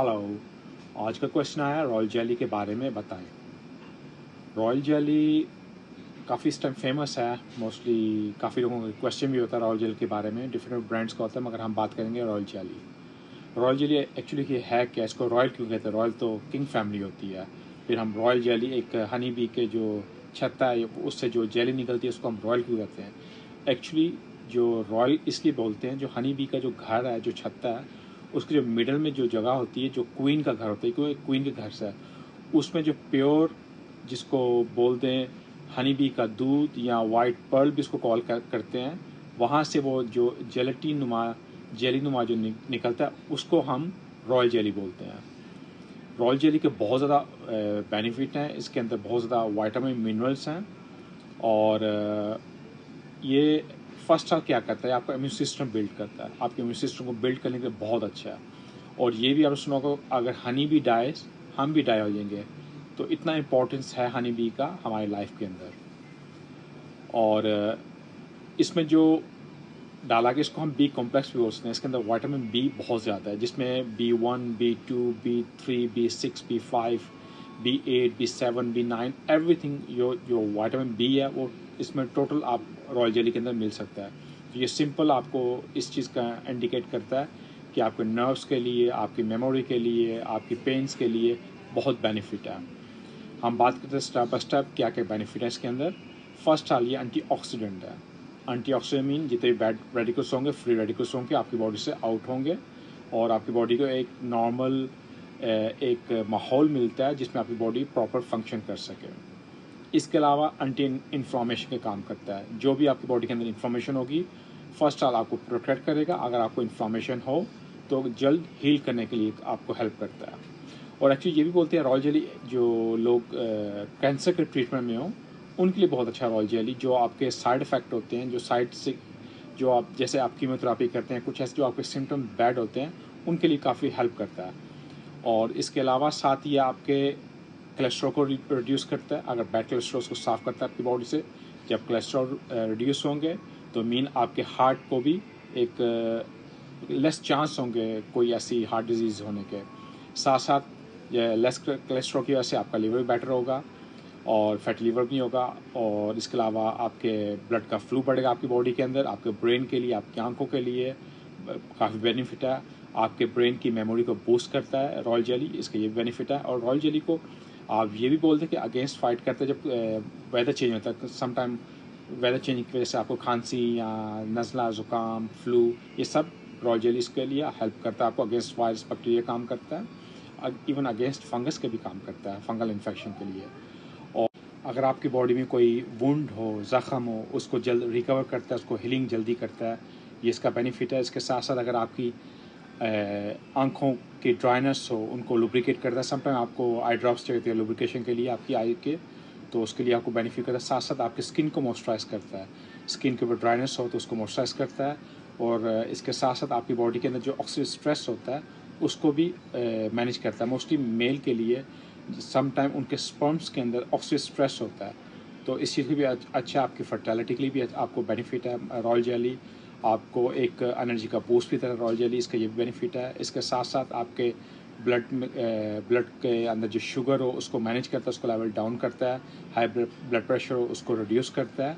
Hello. आज का question आया रॉयल जेली के बारे में बताएं। रॉयल जेली काफ़ी इस टाइम फेमस है। मोस्टली काफ़ी लोगों का क्वेश्चन भी होता है रॉयल जेली के बारे में, डिफरेंट ब्रांड्स का होता है, मगर हम बात करेंगे royal jelly. Royal jelly actually ये है क्या, इसको रॉयल क्यों कहते हैं? रॉयल तो किंग फैमिली होती है। फिर हम रॉयल जेली, एक हनी बी के जो छत्ता है उससे जो जेली निकलती है उसको हम रॉयल क्यों कहते हैं? एक्चुअली जो रॉयल इसलिए बोलते हैं, जो हनी बी का जो घर है, जो छत्ता है, उसके जो मिडल में जो जगह होती है, जो क्वीन का घर होता है, क्योंकि क्वीन के घर से है, उसमें जो प्योर, जिसको बोलते हैं हनी बी का दूध या वाइट पर्ल भी इसको कॉल करते हैं, वहाँ से वो जो जेलेटिन नुमा, जेली नुमा जो निकलता है उसको हम रॉयल जेली बोलते हैं। रॉयल जेली के बहुत ज़्यादा बेनिफिट हैं, इसके अंदर बहुत ज़्यादा वाइटामिन मिनरल्स हैं। और ये फर्स्ट क्या करता है, आपका इम्यून सिस्टम बिल्ड करता है। आपके इम्यून सिस्टम को बिल्ड करने के लिए बहुत अच्छा है। और ये भी आप सुना होगा, अगर हनी बी डाइज हम भी डाई हो जाएंगे। तो इतना इम्पोर्टेंस है हनी बी का हमारी लाइफ के अंदर। और इसमें जो डाला कि इसको हम बी कॉम्प्लेक्स भी बोलते हैं, इसके अंदर विटामिन बी बहुत ज़्यादा है, जिसमें B1, B2, B3, B6, B5, B8, B7, B9, everything जो विटामिन बी है वो इसमें टोटल आप रॉयल जेली के अंदर मिल सकता है। तो ये सिंपल आपको इस चीज़ का इंडिकेट करता है कि आपके नर्व्स के लिए, आपकी मेमोरी के लिए, आपकी पेन्स के लिए बहुत बेनिफिट है। हम बात करते हैं स्टेप बाय स्टेप क्या क्या बेनिफिट है इसके अंदर। फर्स्ट हाल ये एंटीऑक्सीडेंट है। एंटीऑक्सीडेंट मीन जितने बैड रेडिकल्स होंगे, फ्री रेडिकल्स होंगे, आपकी बॉडी से आउट होंगे और आपकी बॉडी को एक नॉर्मल एक माहौल मिलता है जिसमें आपकी बॉडी प्रॉपर फंक्शन कर सके। इसके अलावा एंटी इन्फ्लामेशन का काम करता है। जो भी आपकी बॉडी के अंदर इन्फ्लामेशन होगी, फर्स्ट हाल आपको प्रोटेक्ट करेगा। अगर आपको इन्फ्लामेशन हो तो जल्द हील करने के लिए आपको हेल्प करता है। और एक्चुअली ये भी बोलते हैं रॉयल जेली जो लोग कैंसर के ट्रीटमेंट में हो उनके लिए बहुत अच्छा रॉयल जेली। जो आपके साइड इफ़ेक्ट होते हैं, जो साइड से जो आप जैसे आप कीमोथेरापी करते हैं, कुछ ऐसे जो आपके सिम्टम बैड होते हैं उनके लिए काफ़ी हेल्प करता है। और इसके अलावा साथ ही आपके कोलेस्ट्रॉल को रिड्यूस करता है। अगर बैड कोलेस्ट्रॉल को साफ़ करता है आपकी बॉडी से। जब कोलेस्ट्रॉल रिड्यूस होंगे तो मीन आपके हार्ट को भी एक लेस चांस होंगे कोई ऐसी हार्ट डिजीज़ होने के। साथ साथ लेस कोलेस्ट्रॉल की वजह से आपका लीवर भी बेटर होगा और फैटी लीवर भी होगा। और इसके अलावा आपके ब्लड का फ्लो बढ़ेगा आपकी बॉडी के अंदर। आपके ब्रेन के लिए, आपकी आंखों के लिए काफ़ी बेनिफिट है। आपके ब्रेन की मेमोरी को बूस्ट करता है रॉयल जेली, इसका ये बेनिफिट है। और रॉयल जेली को आप ये भी बोलते हैं कि अगेंस्ट फाइट करते हैं जब वेदर चेंज होता है। समटाइम वेदर चेंज की वजह से आपको खांसी या नज़ला, ज़ुकाम, फ्लू, ये सब रॉयल जेली इसके लिए हेल्प करता है। आपको अगेंस्ट वायरस, बैक्टीरिया काम करता है, इवन अगेंस्ट फंगस के भी काम करता है, फंगल इन्फेक्शन के लिए। और अगर आपकी बॉडी में कोई वुंड हो, ज़ख़म हो, उसको जल्द रिकवर करता है, उसको हीलिंग जल्दी करता है, ये इसका बेनिफिट है। इसके साथ साथ अगर आपकी आँखों की ड्राइनेस हो उनको लुब्रिकेट करता है। समटाइम आपको आई ड्रॉप्स चाहिए लुब्रिकेशन के लिए आपकी आई के, तो उसके लिए आपको बेनिफिट करता है। साथ साथ आपकी स्किन को मॉइस्चराइज करता है। स्किन के ऊपर ड्राइनेस हो तो उसको मॉइस्चराइज करता है। और इसके साथ साथ आपकी बॉडी के अंदर जो ऑक्सीडेटिव स्ट्रेस होता है उसको भी मैनेज करता है। मोस्टली मेल के लिए समटाइम उनके स्पर्म्स के अंदर ऑक्सीडेटिव स्ट्रेस होता है, तो इस चीज़ की भी अच्छा, आपकी फर्टिलिटी के लिए भी आपको बेनिफिट है रॉयल जेली। आपको एक एनर्जी का बूस्ट भी देता है रॉयल जेली, इसका ये भी बेनिफिट है। इसके साथ साथ आपके ब्लड के अंदर जो शुगर हो उसको मैनेज करता है, उसको लेवल डाउन करता है। हाई ब्लड प्रेशर हो उसको रिड्यूस करता है।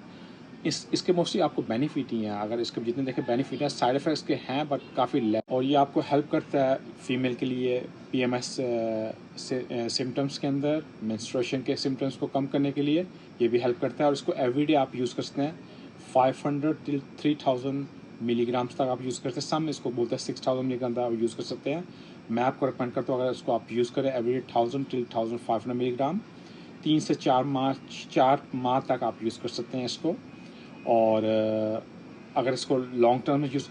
इसके मोस्टली आपको बेनिफिट ही हैं। अगर इसके जितने देखें बेनिफिट है, साइड इफेक्ट्स के हैं बट काफ़ी लेस। और ये आपको हेल्प करता है फीमेल के लिए PMS सिम्टम्स के अंदर, मेंस्ट्रुएशन के सिम्टम्स को कम करने के लिए ये भी हेल्प करता है। और इसको एवरीडे आप यूज़ कर सकते हैं। 500 till 3000 मिलीग्राम्स तक आप यूज़ करते हैं। सम इसको बोलते हैं 6000 मिलीग्राम तक आप यूज़ कर सकते हैं। मैं आपको रिकमेंड करता हूँ अगर इसको आप यूज़ करें एवरीडे 1000 till 1500 मिलीग्राम, 3 से 4 माह तक आप यूज़ कर सकते हैं इसको। और अगर इसको लॉन्ग टर्म में यूज़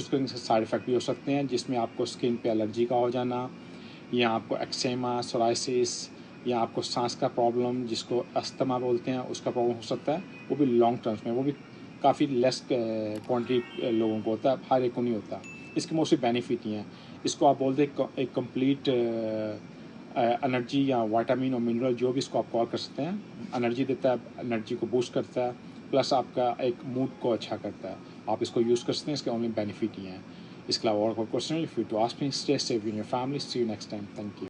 करेंगे इससे साइड इफ़ेक्ट भी हो सकते हैं, जिसमें आपको स्किन पे एलर्जी का हो जाना, या आपको एक्सेमा, सोराइसिस, या आपको सांस का प्रॉब्लम जिसको अस्थमा बोलते हैं उसका प्रॉब्लम हो सकता है। वो भी लॉन्ग टर्म्स में, वो भी काफ़ी लेस क्वान्टिटी लोगों को होता है, हर एक को नहीं होता। इसके मोस्टली बेनिफिट ही हैं। इसको आप बोलते हैं एक कंप्लीट एनर्जी या विटामिन और मिनरल, जो भी इसको आप कॉल कर सकते हैं। एनर्जी देता है, एनर्जी को बूस्ट करता है, प्लस आपका एक मूड को अच्छा करता है। आप इसको यूज़ कर सकते हैं, इसके ओनली बेनिफिट ही हैं। इसके अलावा और कोई question if you to ask me stay safe in your family see you next time thank you